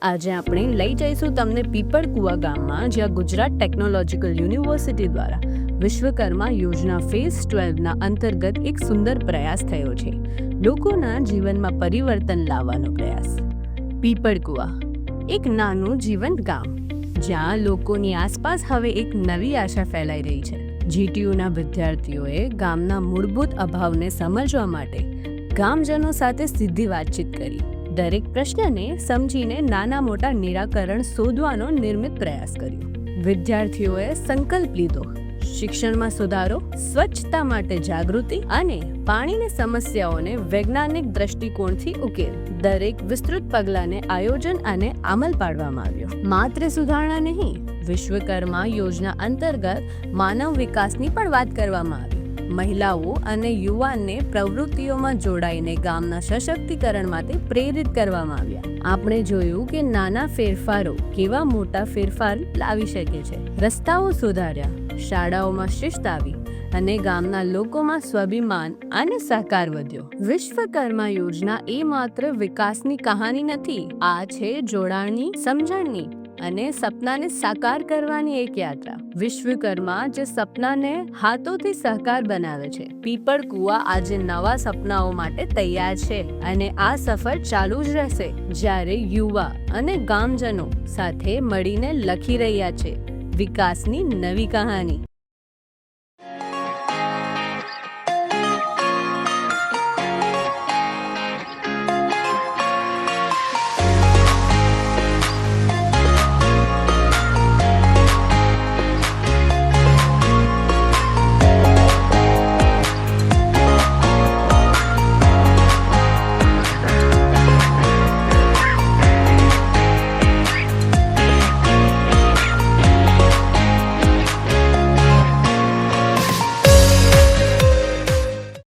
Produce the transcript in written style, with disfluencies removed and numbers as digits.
આજે આપણે લઈ જઈશું તમને પીપળકુવા ગામમાં, જ્યાં ગુજરાત ટેકનોલોજીકલ યુનિવર્સિટી દ્વારા વિશ્વકર્મા યોજના ફેઝ 12ના અંતર્ગત એક સુંદર પ્રયાસ થયો છે. લોકોના જીવનમાં પરિવર્તન લાવવાનો પ્રયાસ. પીપળકુવા એક નાનું જીવંત ગામ, જ્યાં લોકોની આસપાસ હવે એક નવી આશા ફેલાઈ રહી છે. જીટીયુના વિદ્યાર્થીઓએ ગામના મૂળભૂત અભાવને સમજવા માટે ગામજનો સાથે સીધી વાતચીત કરી. દરેક પ્રશ્નને સમજીને નાના મોટા નિરાકરણ શોધવાનો નિર્મિત પ્રયાસ કર્યો. વિદ્યાર્થીઓએ સંકલ્પ લીધો, શિક્ષણમાં સુધારો, સ્વચ્છતા માટે જાગૃતિ અને પાણીની સમસ્યાઓને વૈજ્ઞાનિક દ્રષ્ટિકોણથી ઉકેલ. દરેક વિસ્તૃત પગલાંને આયોજન અને અમલ પાડવામાં આવ્યો. માત્ર સુધારણા નહીં, વિશ્વકર્મા યોજના અંતર્ગત માનવ વિકાસની પણ વાત કરવામાં આવી. મહિલાઓ અને યુવાનને પ્રવૃત્તિઓમાં જોડાઈને ગામના સશક્તિકરણ માટે પ્રેરિત કરવામાં આવ્યા. આપણે જોયું કે નાના ફેરફારો કેવા મોટા ફેરફાર લાવી શકે છે. રસ્તાઓ સુધાર્યા, શાળાઓમાં શિસ્ત આવી અને ગામના લોકોમાં સ્વાભિમાન અને સહકાર વધ્યો. વિશ્વકર્મા યોજના એ માત્ર વિકાસની કહાની નથી, આ છે જોડાણની, સમજણની અને સપનાને સાકાર કરવાની એક યાત્રા. વિશ્વકર્મા જે સપનાને હાથોથી સહકાર બનાવે છે. પીપળકુવા આજે નવા સપનાઓ માટે તૈયાર છે અને આ સફર ચાલુ જ રહેશે, જ્યારે યુવા અને ગામજનો સાથે મળીને લખી રહ્યા છે વિકાસની નવી કહાની.